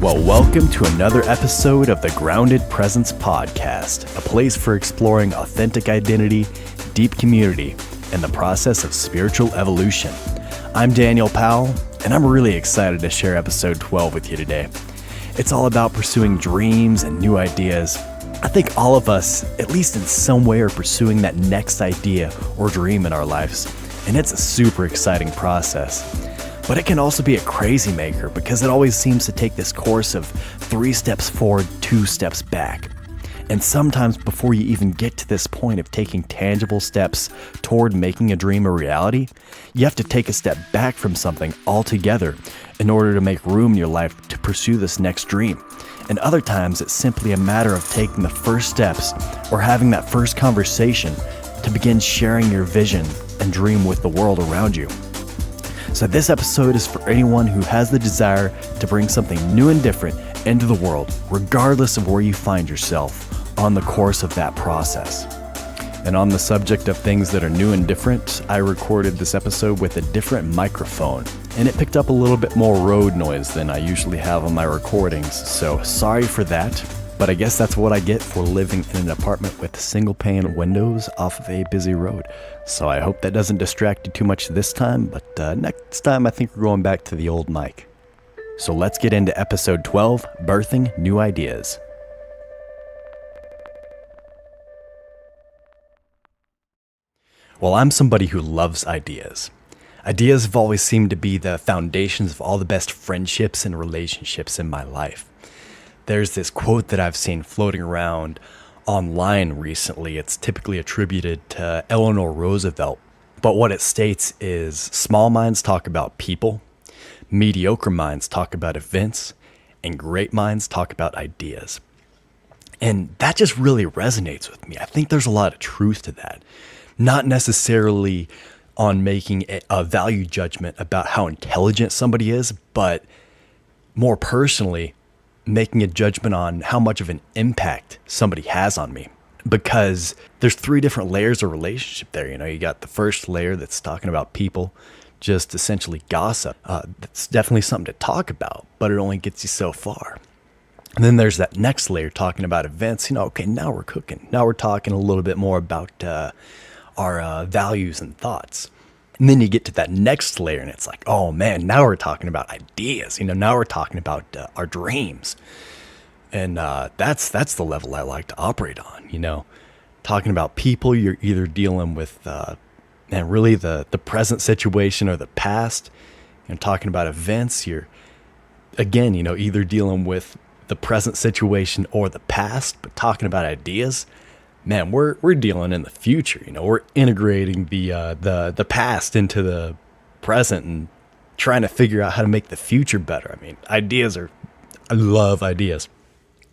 Well, welcome to another episode of the Grounded Presence Podcast, a place for exploring authentic identity, deep community, and the process of spiritual evolution. I'm Daniel Powell, and I'm really excited to share episode 12 with you today. It's all about pursuing dreams and new ideas. I think all of us, at least in some way, are pursuing that next idea or dream in our lives, and it's a super exciting process. But it can also be a crazy maker because it always seems to take this course of 3 steps forward, 2 steps back. And sometimes before you even get to this point of taking tangible steps toward making a dream a reality, you have to take a step back from something altogether in order to make room in your life to pursue this next dream. And other times it's simply a matter of taking the first steps or having that first conversation to begin sharing your vision and dream with the world around you. So this episode is for anyone who has the desire to bring something new and different into the world, regardless of where you find yourself on the course of that process. And on the subject of things that are new and different, I recorded this episode with a different microphone, and it picked up a little bit more road noise than I usually have on my recordings, so sorry for that. But I guess that's what I get for living in an apartment with single pane windows off of a busy road. So I hope that doesn't distract you too much this time, but next time I think we're going back to the old mic. So let's get into episode 12, Birthing New Ideas. Well, I'm somebody who loves ideas. Ideas have always seemed to be the foundations of all the best friendships and relationships in my life. There's this quote that I've seen floating around online recently. It's typically attributed to Eleanor Roosevelt. But what it states is, small minds talk about people, mediocre minds talk about events, and great minds talk about ideas. And that just really resonates with me. I think there's a lot of truth to that. Not necessarily on making a value judgment about how intelligent somebody is, but more personally, making a judgment on how much of an impact somebody has on me. Because there's 3 different layers of relationship there. You got the first layer that's talking about people, just essentially gossip. That's definitely something to talk about, but it only gets you so far. And then there's that next layer talking about events. Okay, now we're cooking. Now we're talking a little bit more about our values and thoughts. And then you get to that next layer and it's like, oh man, now we're talking about ideas. Now we're talking about our dreams. And that's the level I like to operate on. Talking about people, you're either dealing with and really the present situation or the past. Talking about events, you're again, either dealing with the present situation or the past. But talking about ideas, man, we're dealing in the future. We're integrating the past into the present and trying to figure out how to make the future better. I love ideas.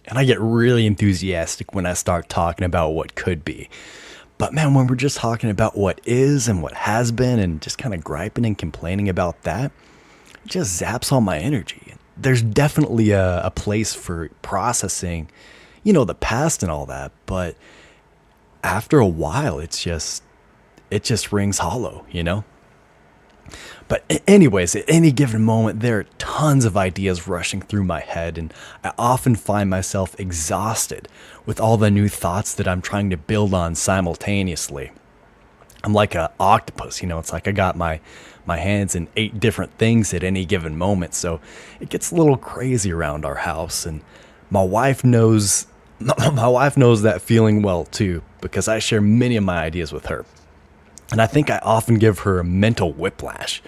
And I get really enthusiastic when I start talking about what could be. But man, when we're just talking about what is and what has been and just kind of griping and complaining about that, it just zaps all my energy. There's definitely a place for processing, the past and all that, but after a while, it just rings hollow, But anyways, at any given moment, there are tons of ideas rushing through my head, and I often find myself exhausted with all the new thoughts that I'm trying to build on simultaneously. I'm like an octopus, it's like I got my hands in 8 different things at any given moment, so it gets a little crazy around our house, and my wife knows that feeling well too, because I share many of my ideas with her. And I think I often give her a mental whiplash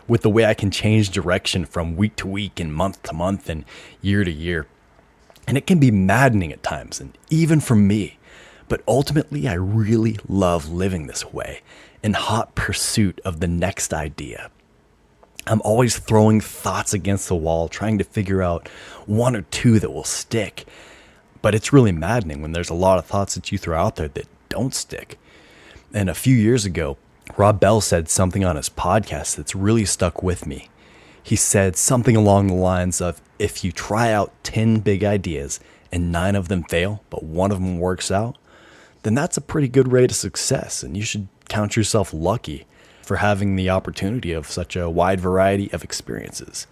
with the way I can change direction from week to week and month to month and year to year. And it can be maddening at times, and even for me. But ultimately, I really love living this way, in hot pursuit of the next idea. I'm always throwing thoughts against the wall, trying to figure out 1 or 2 that will stick. But it's really maddening when there's a lot of thoughts that you throw out there that don't stick. And a few years ago, Rob Bell said something on his podcast that's really stuck with me. He said something along the lines of, if you try out 10 big ideas and 9 of them fail, but 1 of them works out, then that's a pretty good rate of success. And you should count yourself lucky for having the opportunity of such a wide variety of experiences.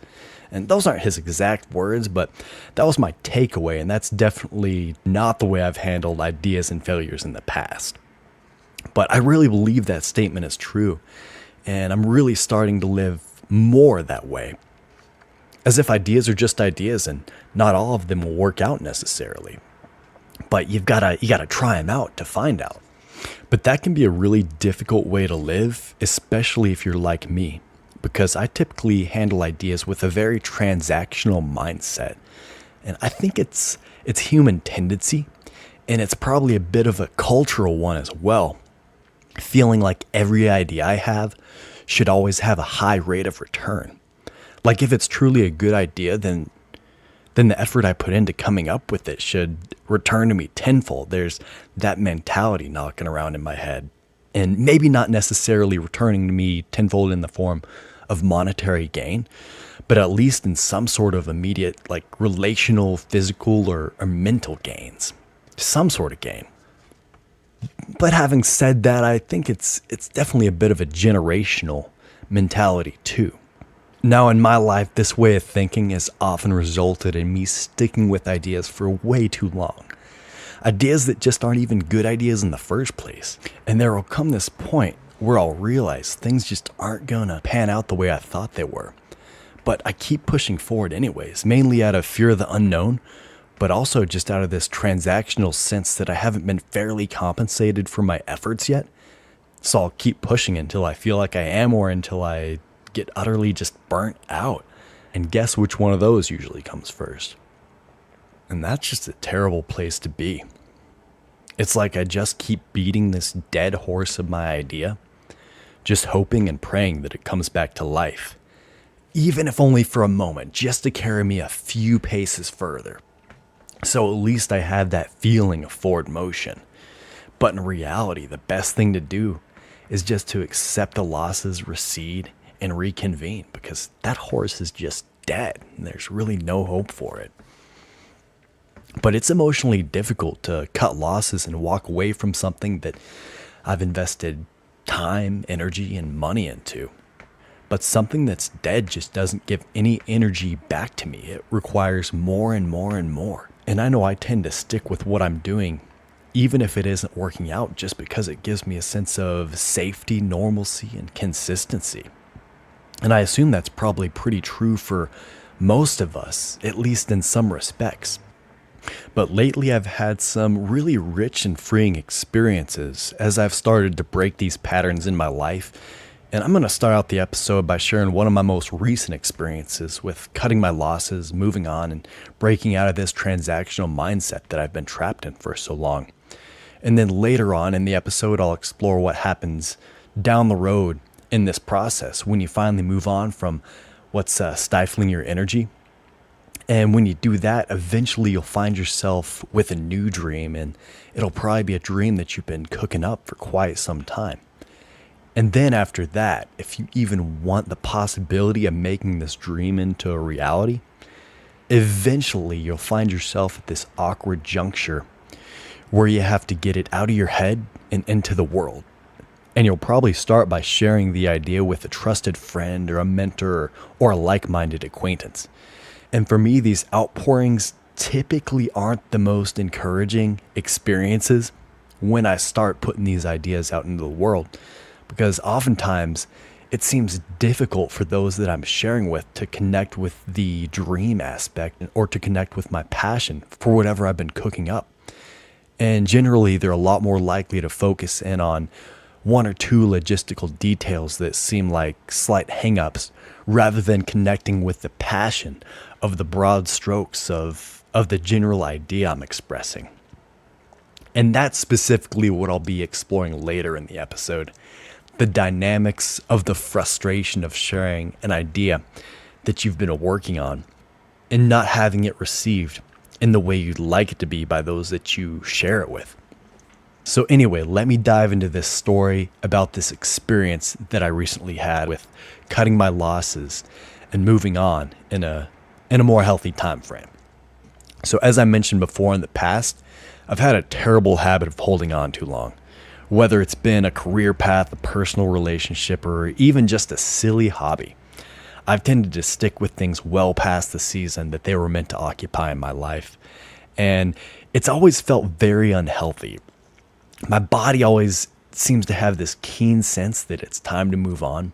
And those aren't his exact words, but that was my takeaway, and that's definitely not the way I've handled ideas and failures in the past. But I really believe that statement is true, and I'm really starting to live more that way. As if ideas are just ideas and not all of them will work out necessarily. But you gotta try them out to find out. But that can be a really difficult way to live, especially if you're like me, because I typically handle ideas with a very transactional mindset. And I think it's human tendency, and it's probably a bit of a cultural one as well. Feeling like every idea I have should always have a high rate of return. Like if it's truly a good idea, then the effort I put into coming up with it should return to me tenfold. There's that mentality knocking around in my head. And maybe not necessarily returning to me tenfold in the form of monetary gain, but at least in some sort of immediate, like relational, physical, or mental gains. Some sort of gain. But having said that, I think it's definitely a bit of a generational mentality too. Now in my life, this way of thinking has often resulted in me sticking with ideas for way too long. Ideas that just aren't even good ideas in the first place. And there will come this point where I'll realize things just aren't gonna pan out the way I thought they were. But I keep pushing forward anyways, mainly out of fear of the unknown, but also just out of this transactional sense that I haven't been fairly compensated for my efforts yet. So I'll keep pushing until I feel like I am, or until I get utterly just burnt out. And guess which one of those usually comes first? And that's just a terrible place to be. It's like I just keep beating this dead horse of my idea, just hoping and praying that it comes back to life, even if only for a moment, just to carry me a few paces further. So at least I have that feeling of forward motion. But in reality, the best thing to do is just to accept the losses, recede, and reconvene, because that horse is just dead and there's really no hope for it. But it's emotionally difficult to cut losses and walk away from something that I've invested time, energy, and money into. But something that's dead just doesn't give any energy back to me. It requires more and more and more. And I know I tend to stick with what I'm doing, even if it isn't working out, just because it gives me a sense of safety, normalcy, and consistency. And I assume that's probably pretty true for most of us, at least in some respects. But lately I've had some really rich and freeing experiences as I've started to break these patterns in my life. And I'm going to start out the episode by sharing one of my most recent experiences with cutting my losses, moving on, and breaking out of this transactional mindset that I've been trapped in for so long. And then later on in the episode, I'll explore what happens down the road in this process when you finally move on from what's stifling your energy. And when you do that, eventually you'll find yourself with a new dream, and it'll probably be a dream that you've been cooking up for quite some time. And then after that, if you even want the possibility of making this dream into a reality, eventually you'll find yourself at this awkward juncture where you have to get it out of your head and into the world. And you'll probably start by sharing the idea with a trusted friend or a mentor or a like-minded acquaintance. And for me, these outpourings typically aren't the most encouraging experiences when I start putting these ideas out into the world, because oftentimes it seems difficult for those that I'm sharing with to connect with the dream aspect or to connect with my passion for whatever I've been cooking up. And generally, they're a lot more likely to focus in on one or two logistical details that seem like slight hang-ups rather than connecting with the passion of the broad strokes of the general idea I'm expressing. And that's specifically what I'll be exploring later in the episode. The dynamics of the frustration of sharing an idea that you've been working on and not having it received in the way you'd like it to be by those that you share it with. So anyway, let me dive into this story about this experience that I recently had with cutting my losses and moving on in a more healthy time frame. So as I mentioned before, in the past, I've had a terrible habit of holding on too long. Whether it's been a career path, a personal relationship, or even just a silly hobby. I've tended to stick with things well past the season that they were meant to occupy in my life. And it's always felt very unhealthy. My body always seems to have this keen sense that it's time to move on,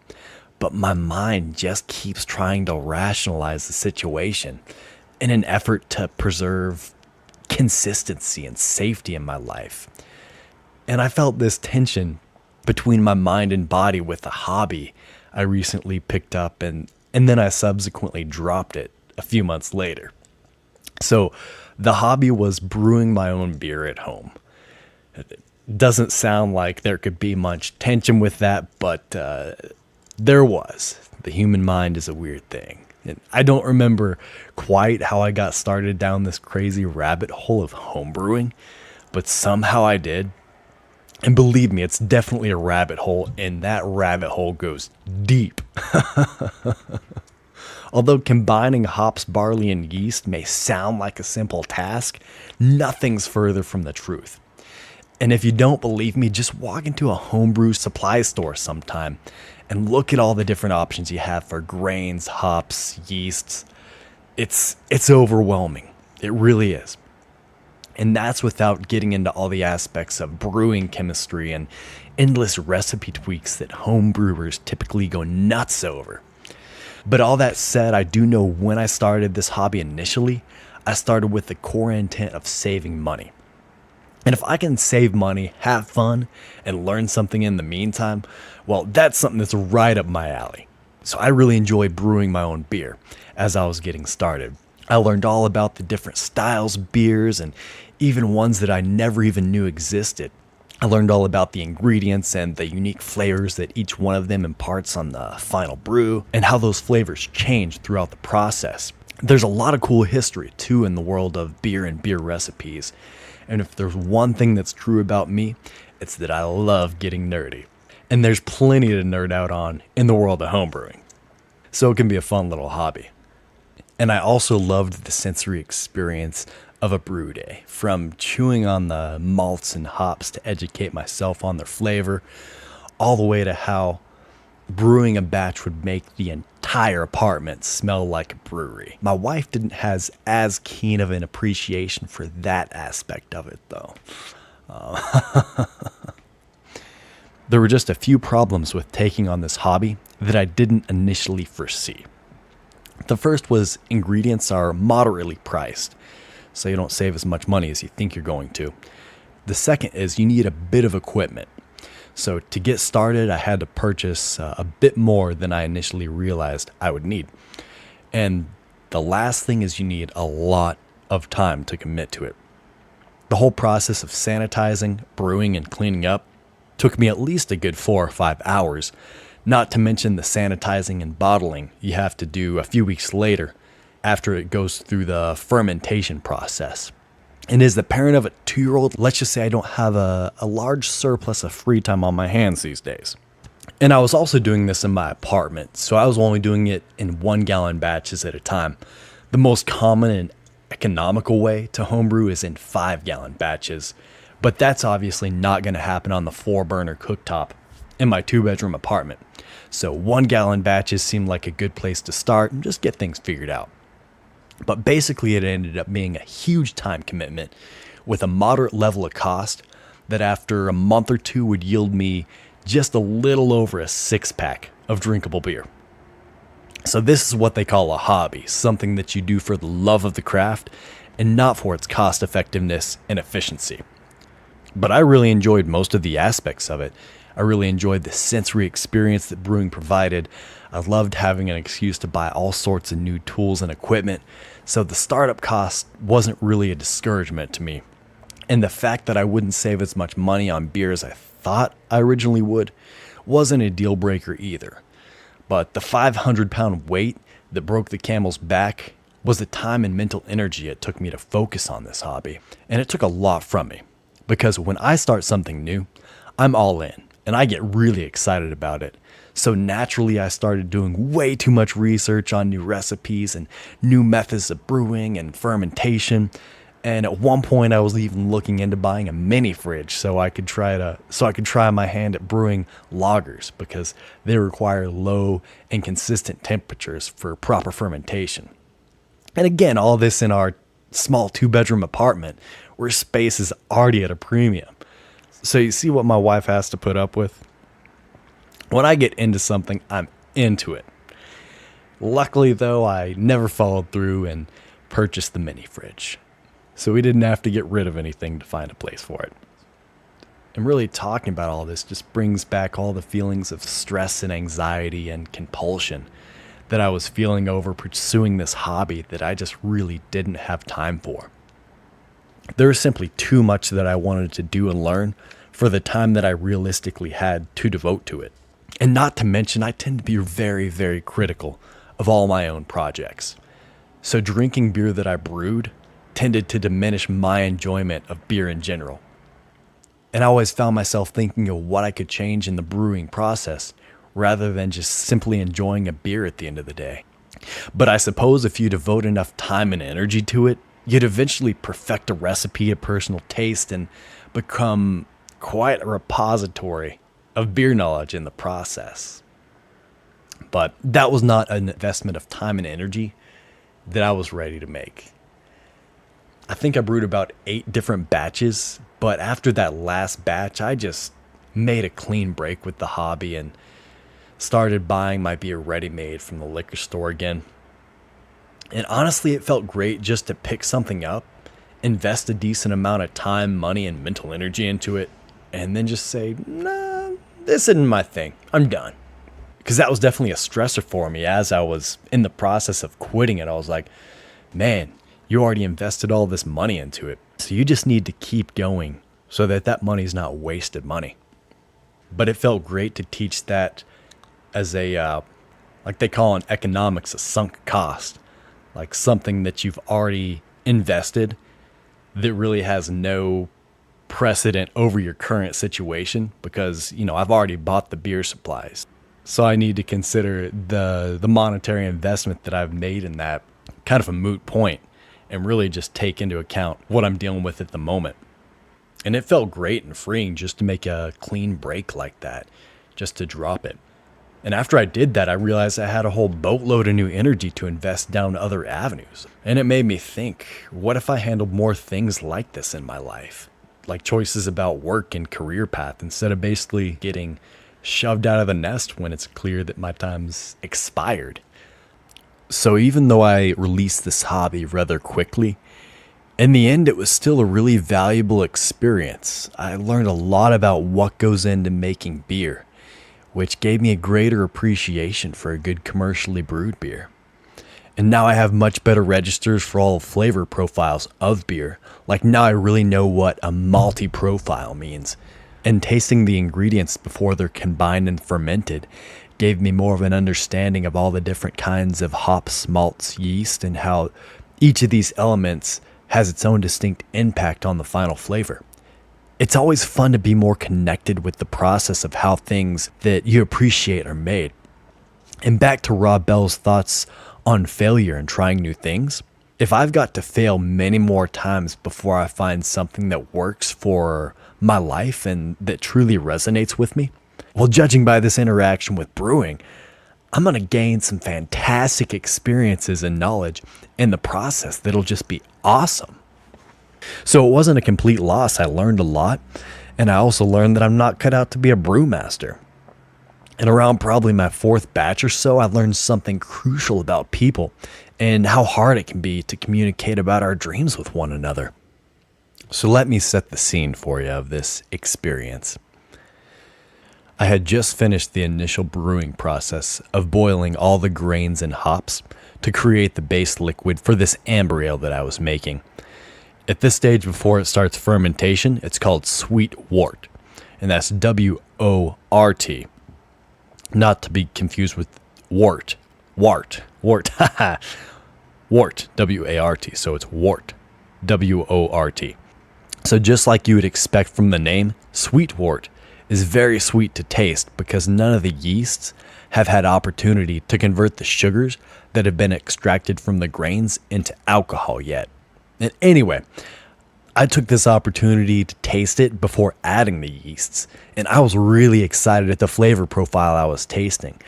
but my mind just keeps trying to rationalize the situation in an effort to preserve consistency and safety in my life. And I felt this tension between my mind and body with a hobby I recently picked up, and then I subsequently dropped it a few months later. So the hobby was brewing my own beer at home. It doesn't sound like there could be much tension with that, but there was. The human mind is a weird thing. And I don't remember quite how I got started down this crazy rabbit hole of homebrewing, but somehow I did. And believe me, it's definitely a rabbit hole, and that rabbit hole goes deep. Although combining hops, barley, and yeast may sound like a simple task, nothing's further from the truth. And if you don't believe me, just walk into a homebrew supply store sometime and look at all the different options you have for grains, hops, yeasts. It's overwhelming. It really is. And that's without getting into all the aspects of brewing chemistry and endless recipe tweaks that home brewers typically go nuts over. But all that said, I do know when I started this hobby initially, I started with the core intent of saving money. And if I can save money, have fun, and learn something in the meantime, well, that's something that's right up my alley. So I really enjoy brewing my own beer as I was getting started. I learned all about the different styles, beers, and even ones that I never even knew existed. I learned all about the ingredients and the unique flavors that each one of them imparts on the final brew, and how those flavors change throughout the process. There's a lot of cool history, too, in the world of beer and beer recipes. And if there's one thing that's true about me, it's that I love getting nerdy. And there's plenty to nerd out on in the world of homebrewing. So it can be a fun little hobby. And I also loved the sensory experience of a brew day, from chewing on the malts and hops to educate myself on their flavor, all the way to how brewing a batch would make the entire apartment smell like a brewery. My wife didn't have as keen of an appreciation for that aspect of it, though. There were just a few problems with taking on this hobby that I didn't initially foresee. The first was ingredients are moderately priced, so you don't save as much money as you think you're going to. The second is you need a bit of equipment. So to get started, I had to purchase a bit more than I initially realized I would need. And the last thing is you need a lot of time to commit to it. The whole process of sanitizing, brewing, and cleaning up took me at least a good 4 or 5 hours, not to mention the sanitizing and bottling you have to do a few weeks later after it goes through the fermentation process. And as the parent of a 2-year-old, let's just say I don't have a large surplus of free time on my hands these days. And I was also doing this in my apartment, so I was only doing it in 1-gallon batches at a time. The most common and economical way to homebrew is in 5-gallon batches, but that's obviously not going to happen on the 4-burner cooktop in my 2-bedroom apartment. So 1-gallon batches seemed like a good place to start and just get things figured out. But basically it ended up being a huge time commitment with a moderate level of cost that after a month or two would yield me just a little over a 6-pack of drinkable beer. So this is what they call a hobby, something that you do for the love of the craft and not for its cost effectiveness and efficiency. But I really enjoyed most of the aspects of it. I really enjoyed the sensory experience that brewing provided. I loved having an excuse to buy all sorts of new tools and equipment, so the startup cost wasn't really a discouragement to me. And the fact that I wouldn't save as much money on beer as I thought I originally would wasn't a deal breaker either. But the 500-pound weight that broke the camel's back was the time and mental energy it took me to focus on this hobby. And it took a lot from me, because when I start something new, I'm all in. And I get really excited about it. So naturally, I started doing way too much research on new recipes and new methods of brewing and fermentation. And at one point I was even looking into buying a mini fridge so I could try my hand at brewing lagers, because they require low and consistent temperatures for proper fermentation. And again, all this in our small 2-bedroom apartment where space is already at a premium. So you see what my wife has to put up with? When I get into something, I'm into it. Luckily though, I never followed through and purchased the mini fridge. So we didn't have to get rid of anything to find a place for it. And really talking about all this just brings back all the feelings of stress and anxiety and compulsion that I was feeling over pursuing this hobby that I just really didn't have time for. There was simply too much that I wanted to do and learn for the time that I realistically had to devote to it. And not to mention, I tend to be very, very critical of all my own projects. So drinking beer that I brewed tended to diminish my enjoyment of beer in general. And I always found myself thinking of what I could change in the brewing process rather than just simply enjoying a beer at the end of the day. But I suppose if you devote enough time and energy to it, you'd eventually perfect a recipe of personal taste and become quite a repository of beer knowledge in the process. But that was not an investment of time and energy that I was ready to make. I think I brewed about 8 different batches, but after that last batch, I just made a clean break with the hobby and started buying my beer ready-made from the liquor store again. And honestly, it felt great just to pick something up, invest a decent amount of time, money, and mental energy into it, and then just say, nah, this isn't my thing. I'm done. Because that was definitely a stressor for me as I was in the process of quitting it. I was like, man, you already invested all this money into it. So you just need to keep going so that that money's not wasted money. But it felt great to teach that as a, like they call in economics, a sunk cost. Like something that you've already invested that really has no precedent over your current situation because, I've already bought the beer supplies. So I need to consider the monetary investment that I've made in that kind of a moot point and really just take into account what I'm dealing with at the moment. And it felt great and freeing just to make a clean break like that, just to drop it. And after I did that, I realized I had a whole boatload of new energy to invest down other avenues. And it made me think, what if I handled more things like this in my life? Like choices about work and career path instead of basically getting shoved out of the nest when it's clear that my time's expired. So even though I released this hobby rather quickly, in the end, it was still a really valuable experience. I learned a lot about what goes into making beer, which gave me a greater appreciation for a good commercially brewed beer. And now I have much better registers for all flavor profiles of beer. Like now I really know what a malty profile means. And tasting the ingredients before they're combined and fermented gave me more of an understanding of all the different kinds of hops, malts, yeast, and how each of these elements has its own distinct impact on the final flavor. It's always fun to be more connected with the process of how things that you appreciate are made. And back to Rob Bell's thoughts on failure and trying new things. If I've got to fail many more times before I find something that works for my life and that truly resonates with me, well, judging by this interaction with brewing, I'm going to gain some fantastic experiences and knowledge in the process that'll just be awesome. So it wasn't a complete loss. I learned a lot, and I also learned that I'm not cut out to be a brewmaster. And around probably my 4th batch or so, I learned something crucial about people and how hard it can be to communicate about our dreams with one another. So let me set the scene for you of this experience. I had just finished the initial brewing process of boiling all the grains and hops to create the base liquid for this amber ale that I was making. At this stage before it starts fermentation, it's called sweet wort, and that's W-O-R-T. Not to be confused with wort, wart, wort, W-A-R-T, so it's wort, W-O-R-T. So just like you would expect from the name, sweet wort is very sweet to taste because none of the yeasts have had opportunity to convert the sugars that have been extracted from the grains into alcohol yet. And anyway, I took this opportunity to taste it before adding the yeasts, and I was really excited at the flavor profile I was tasting,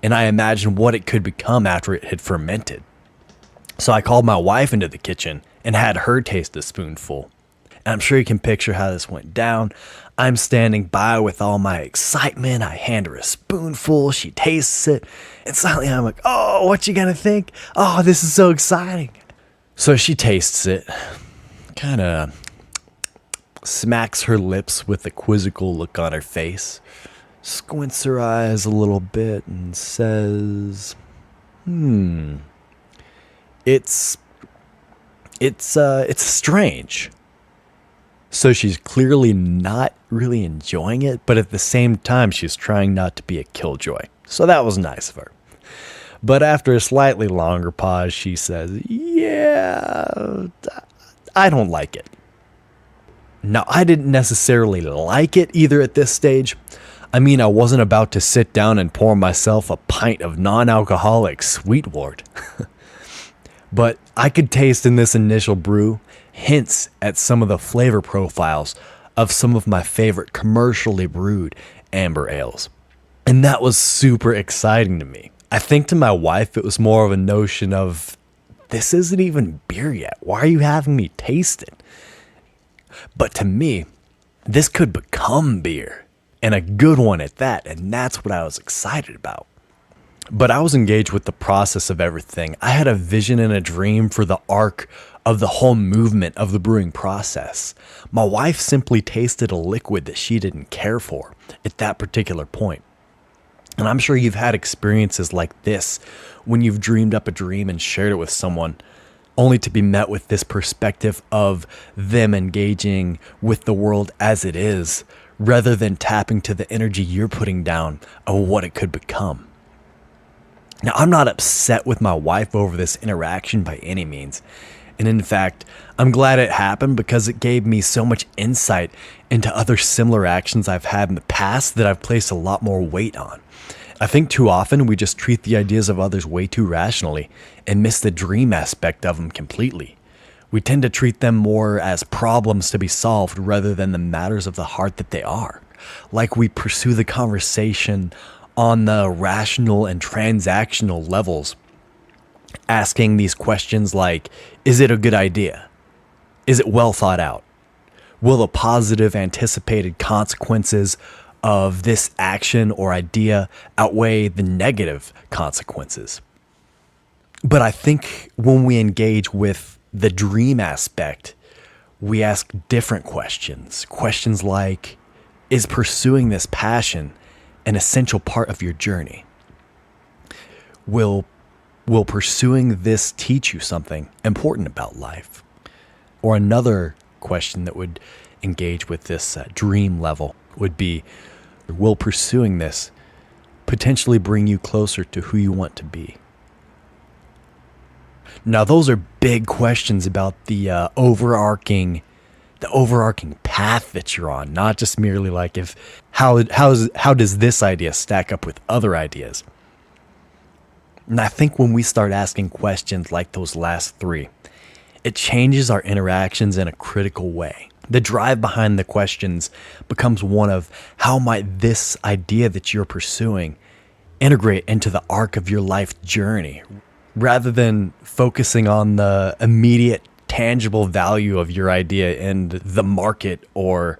and I imagined what it could become after it had fermented. So I called my wife into the kitchen and had her taste a spoonful. And I'm sure you can picture how this went down. I'm standing by with all my excitement. I hand her a spoonful. She tastes it. And suddenly I'm like, oh, what you gonna think? Oh, this is so exciting. So she tastes it, kind of smacks her lips with a quizzical look on her face, squints her eyes a little bit and says, it's strange. So she's clearly not really enjoying it, but at the same time, she's trying not to be a killjoy. So that was nice of her. But after a slightly longer pause, she says, yeah, I don't like it. Now, I didn't necessarily like it either at this stage. I mean, I wasn't about to sit down and pour myself a pint of non-alcoholic Sweetwort. But I could taste in this initial brew hints at some of the flavor profiles of some of my favorite commercially brewed amber ales. And that was super exciting to me. I think to my wife, it was more of a notion of, this isn't even beer yet. Why are you having me taste it? But to me, this could become beer, and a good one at that, and that's what I was excited about. But I was engaged with the process of everything. I had a vision and a dream for the arc of the whole movement of the brewing process. My wife simply tasted a liquid that she didn't care for at that particular point. And I'm sure you've had experiences like this when you've dreamed up a dream and shared it with someone, only to be met with this perspective of them engaging with the world as it is, rather than tapping to the energy you're putting down of what it could become. Now, I'm not upset with my wife over this interaction by any means. And in fact, I'm glad it happened because it gave me so much insight into other similar actions I've had in the past that I've placed a lot more weight on. I think too often we just treat the ideas of others way too rationally and miss the dream aspect of them completely. We tend to treat them more as problems to be solved rather than the matters of the heart that they are. Like we pursue the conversation on the rational and transactional levels, asking these questions like, is it a good idea? Is it well thought out? Will the positive anticipated consequences of this action or idea outweigh the negative consequences? But I think when we engage with the dream aspect, we ask different questions. Questions like, is pursuing this passion an essential part of your journey? Will pursuing this teach you something important about life? Or another question that would engage with this dream level would be, will pursuing this potentially bring you closer to who you want to be? Now, those are big questions about the overarching path that you're on, not just merely like how does this idea stack up with other ideas. And I think when we start asking questions like those last three, it changes our interactions in a critical way. The drive behind the questions becomes one of, how might this idea that you're pursuing integrate into the arc of your life journey, rather than focusing on the immediate tangible value of your idea in the market or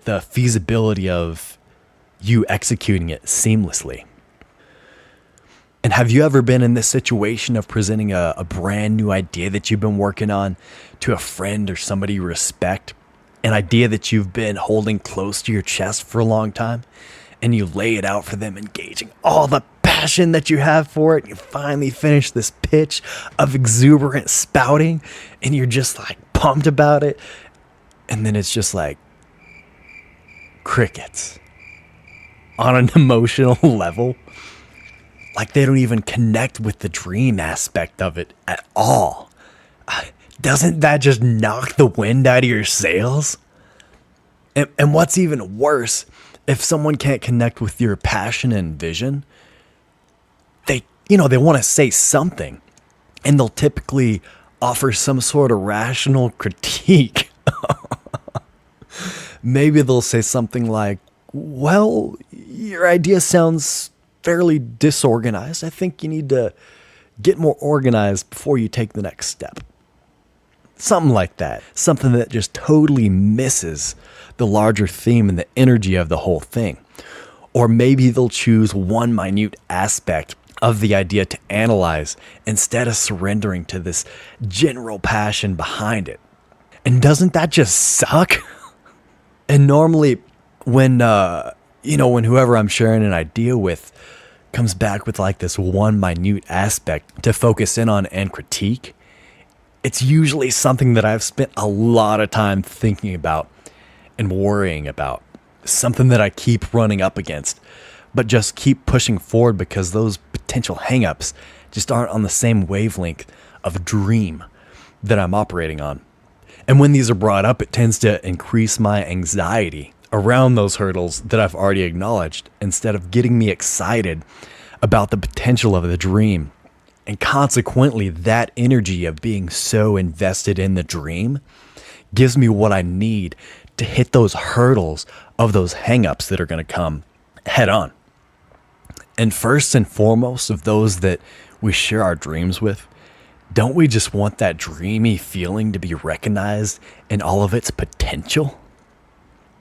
the feasibility of you executing it seamlessly. And have you ever been in this situation of presenting a brand new idea that you've been working on to a friend or somebody you respect? An idea that you've been holding close to your chest for a long time, and you lay it out for them, engaging all the passion that you have for it. And you finally finish this pitch of exuberant spouting, and you're just like pumped about it. And then it's just like crickets on an emotional level. Like they don't even connect with the dream aspect of it at all. Doesn't that just knock the wind out of your sails? And what's even worse, if someone can't connect with your passion and vision, they want to say something, and they'll typically offer some sort of rational critique. Maybe they'll say something like, well, your idea sounds fairly disorganized. I think you need to get more organized before you take the next step. Something like that. Something that just totally misses the larger theme and the energy of the whole thing. Or maybe they'll choose one minute aspect of the idea to analyze instead of surrendering to this general passion behind it. And doesn't that just suck? And normally when whoever I'm sharing an idea with comes back with like this one minute aspect to focus in on and critique, it's usually something that I've spent a lot of time thinking about and worrying about. Something that I keep running up against, but just keep pushing forward because those potential hangups just aren't on the same wavelength of dream that I'm operating on. And when these are brought up, it tends to increase my anxiety around those hurdles that I've already acknowledged instead of getting me excited about the potential of the dream. And consequently, that energy of being so invested in the dream gives me what I need to hit those hurdles of those hangups that are going to come head on. And first and foremost of those that we share our dreams with, don't we just want that dreamy feeling to be recognized in all of its potential?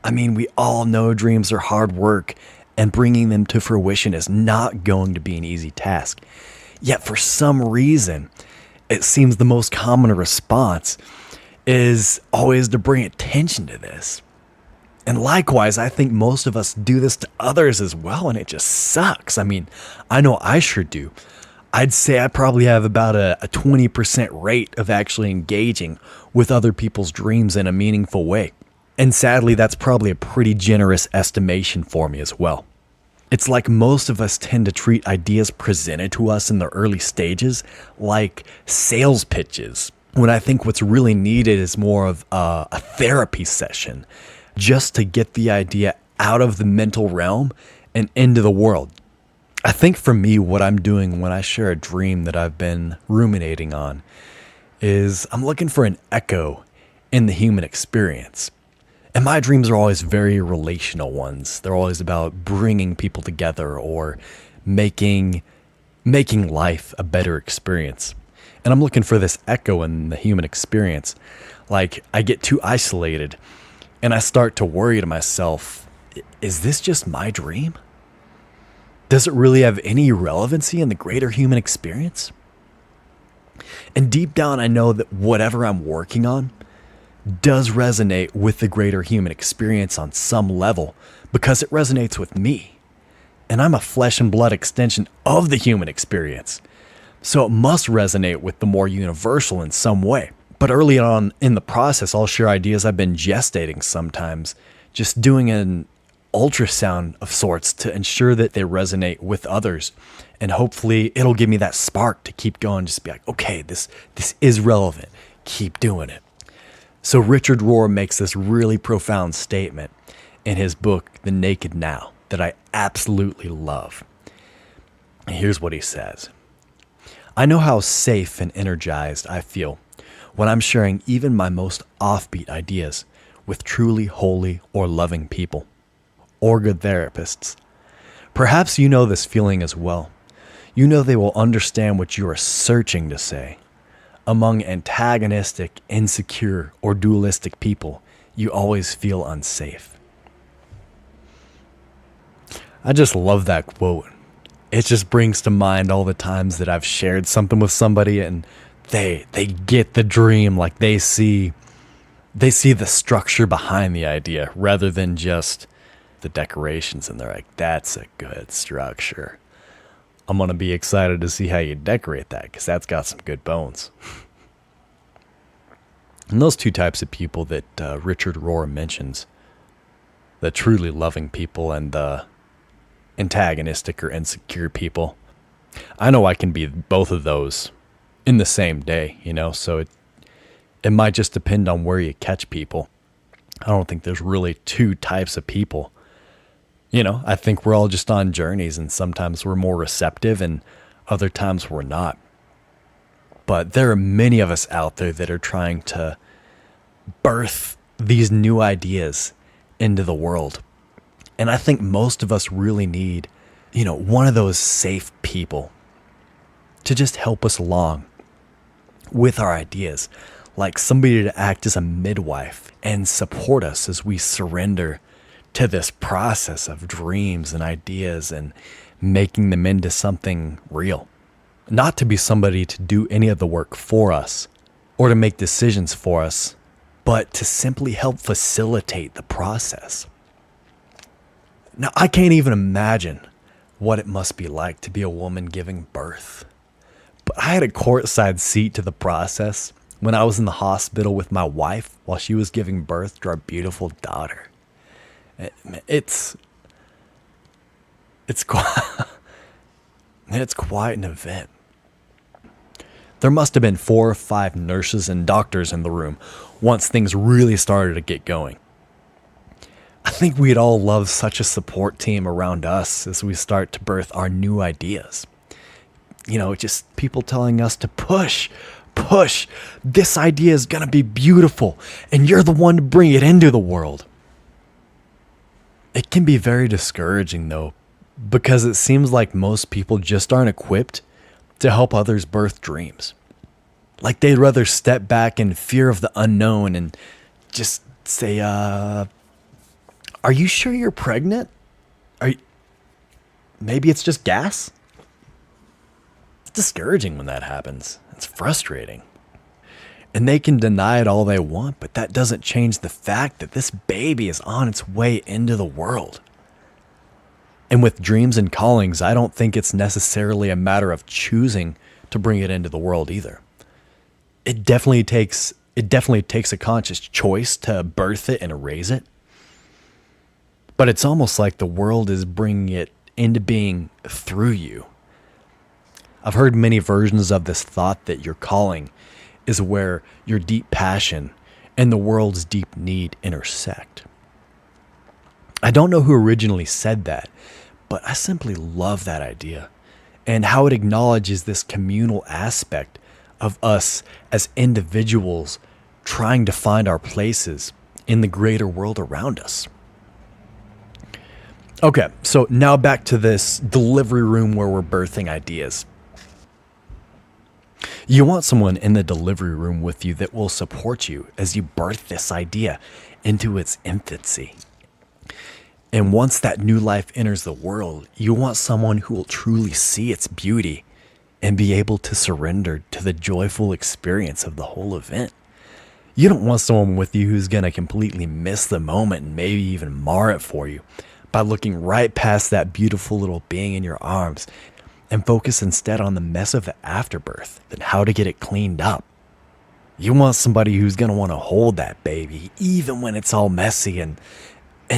I mean, we all know dreams are hard work, and bringing them to fruition is not going to be an easy task. Yet for some reason, it seems the most common response is always to bring attention to this. And likewise, I think most of us do this to others as well, and it just sucks. I mean, I know I sure do. I'd say I probably have about a 20% rate of actually engaging with other people's dreams in a meaningful way. And sadly, that's probably a pretty generous estimation for me as well. It's like most of us tend to treat ideas presented to us in the early stages like sales pitches, when I think what's really needed is more of a therapy session just to get the idea out of the mental realm and into the world. I think for me, what I'm doing when I share a dream that I've been ruminating on is I'm looking for an echo in the human experience. And my dreams are always very relational ones. They're always about bringing people together or making life a better experience. And I'm looking for this echo in the human experience. Like I get too isolated and I start to worry to myself, is this just my dream? Does it really have any relevancy in the greater human experience? And deep down, I know that whatever I'm working on does resonate with the greater human experience on some level because it resonates with me. And I'm a flesh and blood extension of the human experience. So it must resonate with the more universal in some way. But early on in the process, I'll share ideas I've been gestating sometimes, just doing an ultrasound of sorts to ensure that they resonate with others. And hopefully it'll give me that spark to keep going, just be like, okay, this is relevant. Keep doing it. So Richard Rohr makes this really profound statement in his book, The Naked Now, that I absolutely love. And here's what he says. I know how safe and energized I feel when I'm sharing even my most offbeat ideas with truly holy or loving people or good therapists. Perhaps you know this feeling as well. You know they will understand what you are searching to say. Among antagonistic, insecure, or dualistic people, you always feel unsafe. I just love that quote. It just brings to mind all the times that I've shared something with somebody and they get the dream, like they see the structure behind the idea rather than just the decorations, and they're like, that's a good structure. I'm going to be excited to see how you decorate that because that's got some good bones. And those two types of people that Richard Rohr mentions, the truly loving people and the antagonistic or insecure people, I know I can be both of those in the same day, so it might just depend on where you catch people. I don't think there's really two types of people. I think we're all just on journeys, and sometimes we're more receptive and other times we're not. But there are many of us out there that are trying to birth these new ideas into the world. And I think most of us really need, one of those safe people to just help us along with our ideas, like somebody to act as a midwife and support us as we surrender to this process of dreams and ideas and making them into something real. Not to be somebody to do any of the work for us or to make decisions for us, but to simply help facilitate the process. Now, I can't even imagine what it must be like to be a woman giving birth. But I had a courtside seat to the process when I was in the hospital with my wife while she was giving birth to our beautiful daughter. It's quite, it's quite an event. There must have been 4 or 5 nurses and doctors in the room once things really started to get going. I think we'd all love such a support team around us as we start to birth our new ideas. Just people telling us to push. This idea is going to be beautiful, and you're the one to bring it into the world. It can be very discouraging, though, because it seems like most people just aren't equipped to help others birth dreams. Like they'd rather step back in fear of the unknown and just say, are you sure you're pregnant? Maybe it's just gas? It's discouraging when that happens. It's frustrating. And they can deny it all they want, but that doesn't change the fact that this baby is on its way into the world. And with dreams and callings, I don't think it's necessarily a matter of choosing to bring it into the world either. It definitely takes a conscious choice to birth it and raise it. But it's almost like the world is bringing it into being through you. I've heard many versions of this thought that your calling is where your deep passion and the world's deep need intersect. I don't know who originally said that, but I simply love that idea and how it acknowledges this communal aspect of us as individuals trying to find our places in the greater world around us. Okay, so now back to this delivery room where we're birthing ideas. You want someone in the delivery room with you that will support you as you birth this idea into its infancy. And once that new life enters the world, you want someone who will truly see its beauty and be able to surrender to the joyful experience of the whole event. You don't want someone with you who's going to completely miss the moment and maybe even mar it for you by looking right past that beautiful little being in your arms and focus instead on the mess of the afterbirth and how to get it cleaned up. You want somebody who's going to want to hold that baby even when it's all messy and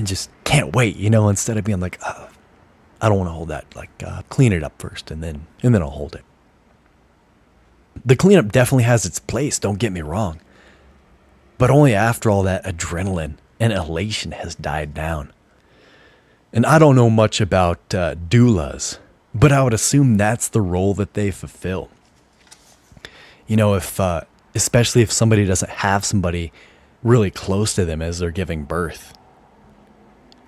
just can't wait, instead of being like, I don't want to hold that, clean it up first and then I'll hold it. The cleanup definitely has its place, don't get me wrong, but only after all that adrenaline and elation has died down. And I don't know much about doulas, but I would assume that's the role that they fulfill. Especially if somebody doesn't have somebody really close to them as they're giving birth.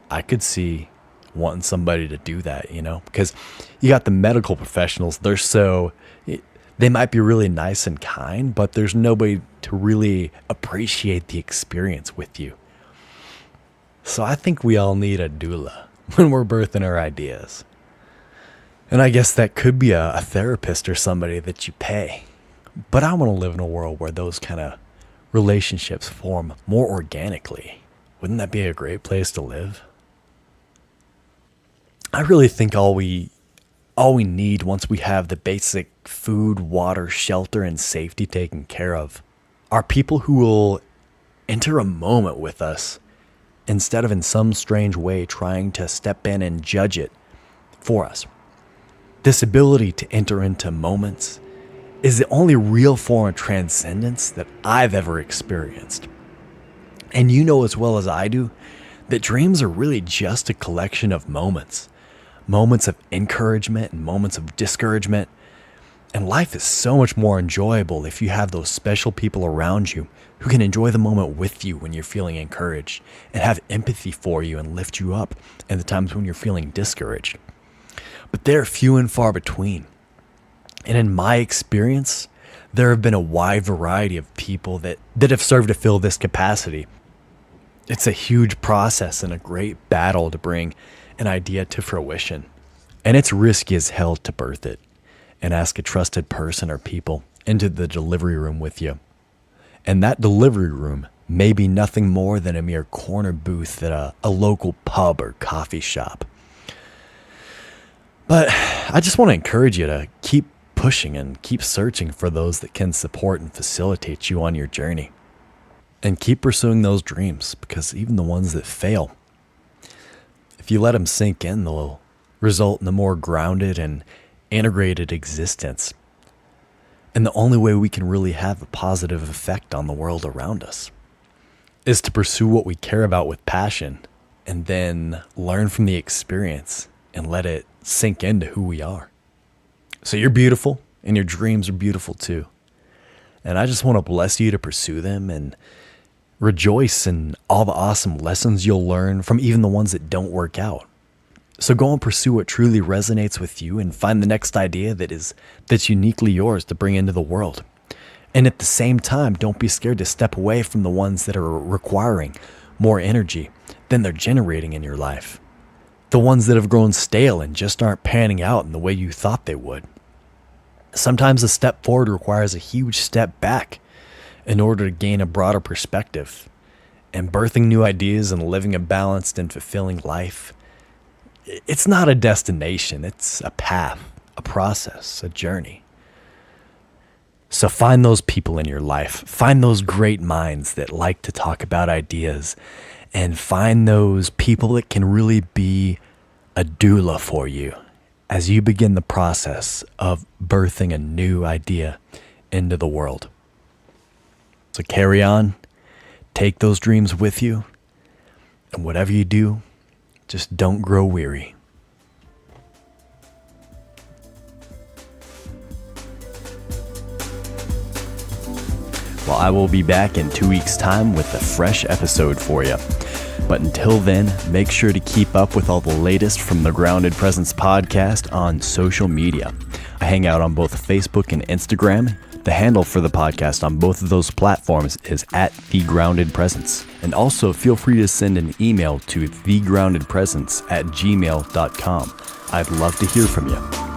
I could see wanting somebody to do that, because you got the medical professionals. They might be really nice and kind, but there's nobody to really appreciate the experience with you. So I think we all need a doula when we're birthing our ideas. And I guess that could be a therapist or somebody that you pay. But I want to live in a world where those kind of relationships form more organically. Wouldn't that be a great place to live? I really think all we need once we have the basic food, water, shelter, and safety taken care of are people who will enter a moment with us instead of in some strange way trying to step in and judge it for us. This ability to enter into moments is the only real form of transcendence that I've ever experienced. And you know as well as I do that dreams are really just a collection of moments of encouragement and moments of discouragement. And life is so much more enjoyable if you have those special people around you who can enjoy the moment with you when you're feeling encouraged and have empathy for you and lift you up in the times when you're feeling discouraged. But they're few and far between. And in my experience, there have been a wide variety of people that have served to fill this capacity. It's a huge process and a great battle to bring an idea to fruition. And it's risky as hell to birth it and ask a trusted person or people into the delivery room with you. And that delivery room may be nothing more than a mere corner booth at a local pub or coffee shop. But I just want to encourage you to keep pushing and keep searching for those that can support and facilitate you on your journey. And keep pursuing those dreams, because even the ones that fail, if you let them sink in, they'll result in a more grounded and integrated existence. And the only way we can really have a positive effect on the world around us is to pursue what we care about with passion and then learn from the experience and let it sink into who we are. So you're beautiful and your dreams are beautiful too. And I just want to bless you to pursue them and rejoice in all the awesome lessons you'll learn from even the ones that don't work out. So go and pursue what truly resonates with you and find the next idea that's uniquely yours to bring into the world. And at the same time, don't be scared to step away from the ones that are requiring more energy than they're generating in your life. The ones that have grown stale and just aren't panning out in the way you thought they would. Sometimes a step forward requires a huge step back in order to gain a broader perspective. And birthing new ideas and living a balanced and fulfilling life, it's not a destination, it's a path, a process, a journey. So find those people in your life, find those great minds that like to talk about ideas, and find those people that can really be a doula for you as you begin the process of birthing a new idea into the world. So carry on, take those dreams with you, and whatever you do, just don't grow weary. Well, I will be back in 2 weeks' time with a fresh episode for you. But until then, make sure to keep up with all the latest from the Grounded Presence podcast on social media. I hang out on both Facebook and Instagram. The handle for the podcast on both of those platforms is @thegroundedpresence. And also feel free to send an email to thegroundedpresence@gmail.com. I'd love to hear from you.